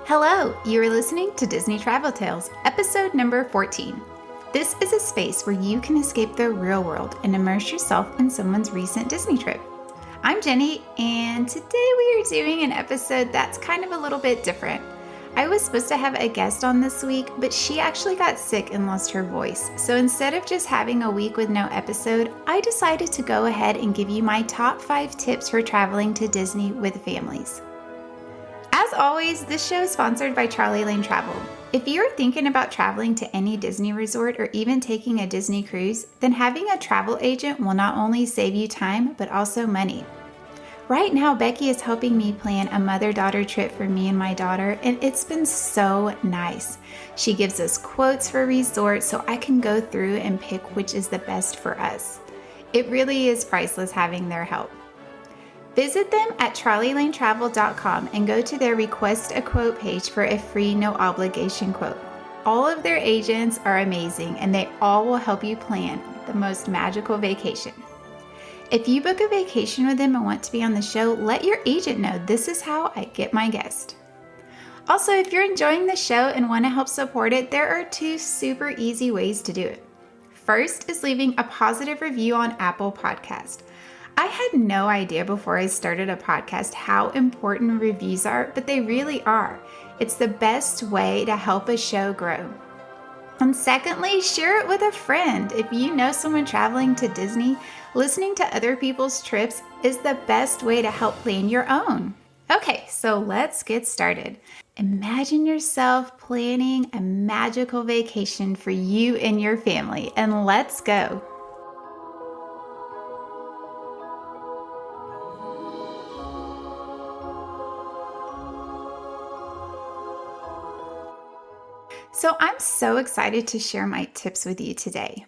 Hello, you are listening to Disney Travel Tales, episode number 14. This is a space where you can escape the real world and immerse yourself in someone's recent Disney trip. I'm Jenny, and today we are doing an episode that's kind of a little bit different. I was supposed to have a guest on this week, but she actually got sick and lost her voice. So instead of just having a week with no episode, I decided to go ahead and give you my top 5 tips for traveling to Disney with families. As always, this show is sponsored by Charlie Lane Travel. If you're thinking about traveling to any Disney resort or even taking a Disney cruise, then having a travel agent will not only save you time, but also money. Right now, Becky is helping me plan a mother-daughter trip for me and my daughter, and it's been so nice. She gives us quotes for resorts so I can go through and pick which is the best for us. It really is priceless having their help. Visit them at charlielanetravel.com and go to their Request a Quote page for a free, no obligation quote. All of their agents are amazing and they all will help you plan the most magical vacation. If you book a vacation with them and want to be on the show, let your agent know this is how I get my guest. Also, if you're enjoying the show and want to help support it, there are 2 super easy ways to do it. First is leaving a positive review on Apple Podcast. I had no idea before I started a podcast how important reviews are, but they really are. It's the best way to help a show grow. And secondly, share it with a friend. If you know someone traveling to Disney, listening to other people's trips is the best way to help plan your own. Okay, so let's get started. Imagine yourself planning a magical vacation for you and your family, and let's go. So I'm so excited to share my tips with you today.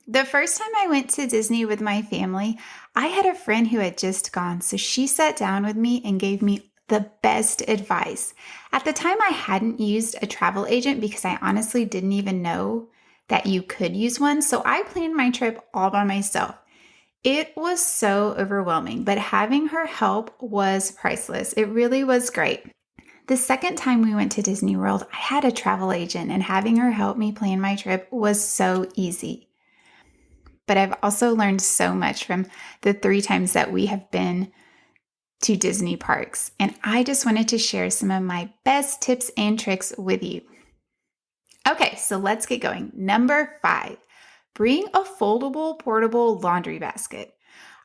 The first time I went to Disney with my family, I had a friend who had just gone, so she sat down with me and gave me the best advice. At the time, I hadn't used a travel agent because I honestly didn't even know that you could use one, so I planned my trip all by myself. It was so overwhelming, but having her help was priceless. It really was great. The second time we went to Disney World, I had a travel agent and having her help me plan my trip was so easy. But I've also learned so much from the 3 times that we have been to Disney parks. And I just wanted to share some of my best tips and tricks with you. Okay, so let's get going. Number 5, bring a foldable portable laundry basket.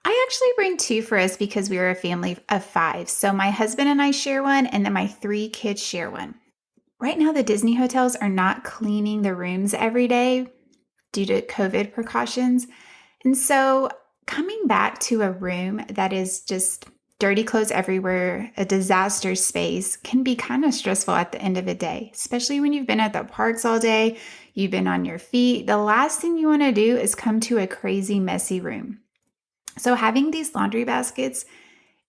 I actually bring 2 for us because we are a family of 5. So my husband and I share one, and then my 3 kids share one. Right now, the Disney hotels are not cleaning the rooms every day due to COVID precautions. And so coming back to a room that is just dirty clothes everywhere, a disaster space, can be kind of stressful at the end of a day, especially when you've been at the parks all day, you've been on your feet. The last thing you want to do is come to a crazy, messy room. So having these laundry baskets,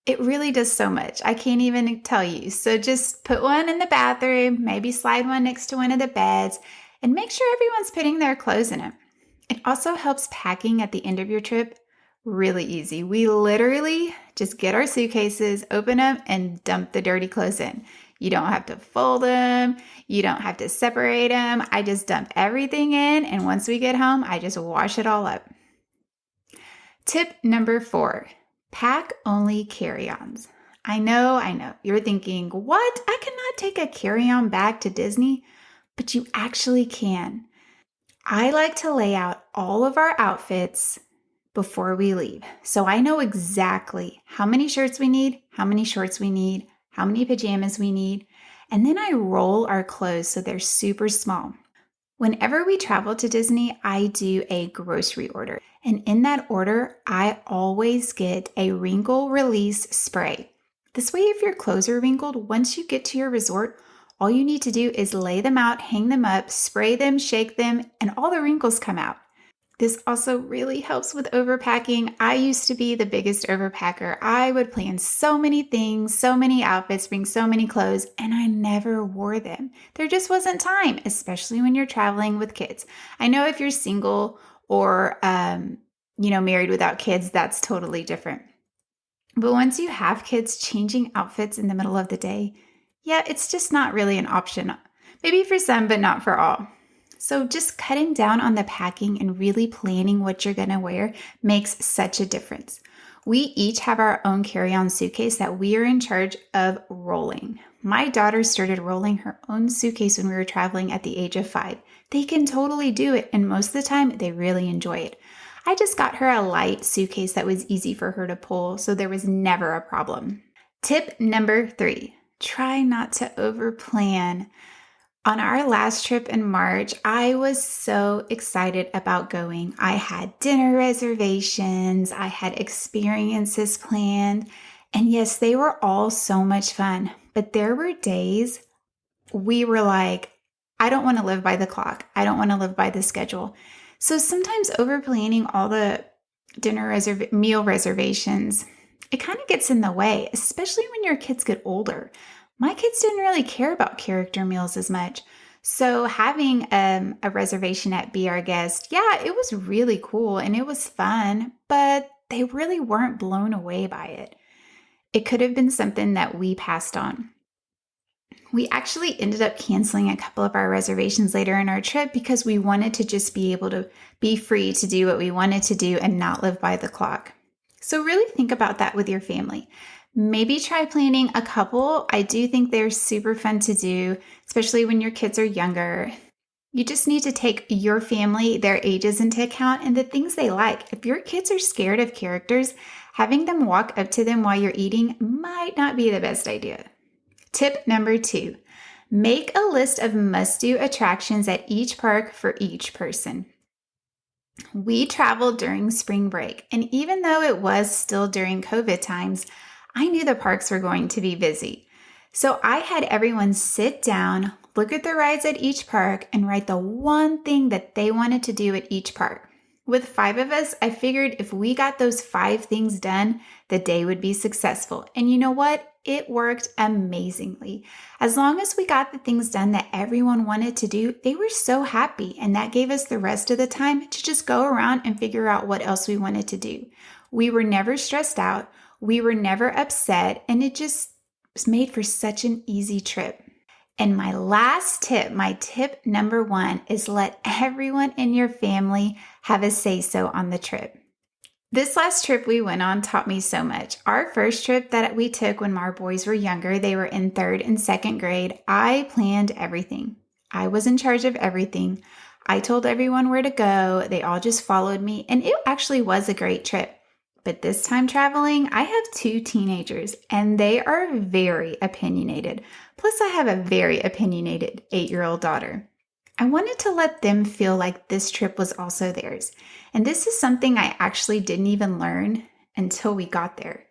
it really does so much. I can't even tell you. So just put one in the bathroom, maybe slide one next to one of the beds, and make sure everyone's putting their clothes in it. It also helps packing at the end of your trip really easy. We literally just get our suitcases, open them, and dump the dirty clothes in. You don't have to fold them. You don't have to separate them. I just dump everything in, and once we get home, I just wash it all up. Tip number 4, pack only carry-ons. I know. You're thinking, what? I cannot take a carry-on bag to Disney, but you actually can. I like to lay out all of our outfits before we leave. So I know exactly how many shirts we need, how many shorts we need, how many pajamas we need, and then I roll our clothes so they're super small. Whenever we travel to Disney, I do a grocery order. And in that order, I always get a wrinkle release spray. This way, if your clothes are wrinkled, once you get to your resort, all you need to do is lay them out, hang them up, spray them, shake them, and all the wrinkles come out. This also really helps with overpacking. I used to be the biggest overpacker. I would plan so many things, so many outfits, bring so many clothes, and I never wore them. There just wasn't time, especially when you're traveling with kids. I know if you're single or, married without kids, that's totally different. But once you have kids, changing outfits in the middle of the day Yeah, it's just not really an option. Maybe for some, but not for all. So just cutting down on the packing and really planning what you're going to wear makes such a difference. We each have our own carry-on suitcase that we are in charge of rolling. My daughter started rolling her own suitcase when we were traveling at the age of 5. They can totally do it, and most of the time they really enjoy it. I just got her a light suitcase that was easy for her to pull, so there was never a problem. Tip number 3, try not to overplan. On our last trip in March, I was so excited about going. I had dinner reservations, I had experiences planned, and yes, they were all so much fun. But there were days we were like, I don't want to live by the clock. I don't want to live by the schedule. So sometimes over planning all the meal reservations, it kind of gets in the way, especially when your kids get older. My kids didn't really care about character meals as much. So having a reservation at Be Our Guest, yeah, it was really cool and it was fun, but they really weren't blown away by it. It could have been something that we passed on. We actually ended up canceling a couple of our reservations later in our trip because we wanted to just be able to be free to do what we wanted to do and not live by the clock. So really think about that with your family. Maybe try planning a couple. I do think they're super fun to do, especially when your kids are younger. You just need to take your family, their ages into account and the things they like. If your kids are scared of characters, having them walk up to them while you're eating might not be the best idea. Tip number 2, make a list of must-do attractions at each park for each person. We traveled during spring break, and even though it was still during COVID times, I knew the parks were going to be busy. So I had everyone sit down, look at the rides at each park, and write the one thing that they wanted to do at each park. With 5 of us, I figured if we got those 5 things done, the day would be successful. And you know what? It worked amazingly. As long as we got the things done that everyone wanted to do, they were so happy. And that gave us the rest of the time to just go around and figure out what else we wanted to do. We were never stressed out. We were never upset. And it just was made for such an easy trip. And my last tip, my tip number 1, is let everyone in your family have a say-so on the trip. This last trip we went on taught me so much. Our first trip that we took when our boys were younger, they were in 3rd and 2nd grade, I planned everything. I was in charge of everything. I told everyone where to go. They all just followed me, and it actually was a great trip. But this time traveling, I have 2 teenagers, and they are very opinionated. Plus, I have a very opinionated 8-year-old daughter. I wanted to let them feel like this trip was also theirs. And this is something I actually didn't even learn until we got there.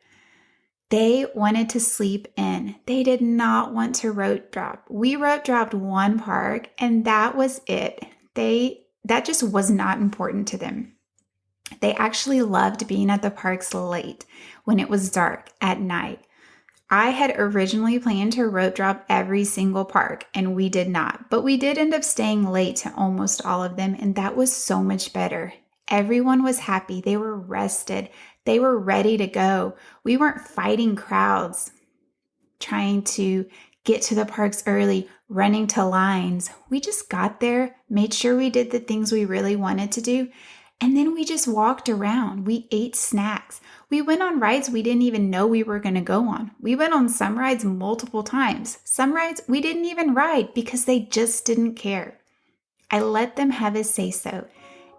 They wanted to sleep in. They did not want to rope drop. We rope dropped one park, and that was it. That just was not important to them. They actually loved being at the parks late when it was dark at night. I had originally planned to rope drop every single park, and we did not, but we did end up staying late to almost all of them, and that was so much better. Everyone was happy. They were rested. They were ready to go. We weren't fighting crowds, trying to get to the parks early, running to lines. We just got there, made sure we did the things we really wanted to do, and then we just walked around. We ate snacks. We went on rides we didn't even know we were going to go on. We went on some rides multiple times. Some rides we didn't even ride because they just didn't care. I let them have a say-so,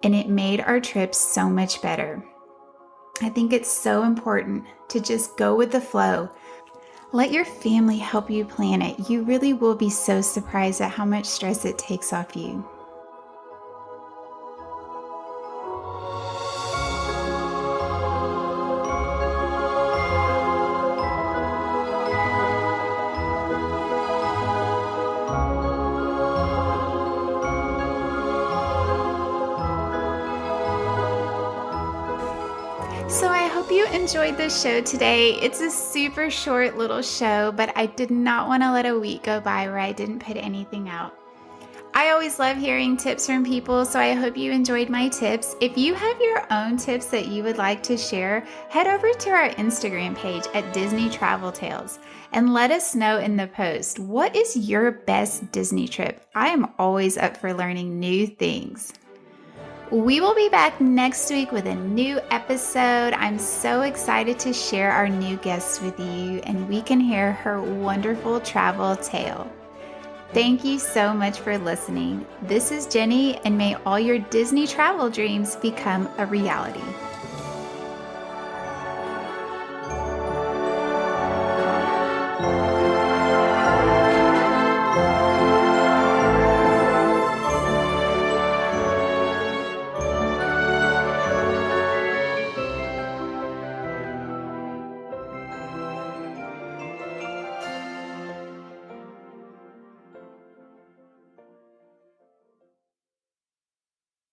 and it made our trips so much better. I think it's so important to just go with the flow. Let your family help you plan it. You really will be so surprised at how much stress it takes off you. So I hope you enjoyed this show today. It's a super short little show, but I did not want to let a week go by where I didn't put anything out. I always love hearing tips from people, so I hope you enjoyed my tips. If you have your own tips that you would like to share, head over to our Instagram page at Disney Travel Tales and let us know in the post, what is your best Disney trip? I am always up for learning new things. We will be back next week with a new episode. I'm so excited to share our new guest with you, and we can hear her wonderful travel tale. Thank you so much for listening. This is Jenny, and may all your Disney travel dreams become a reality.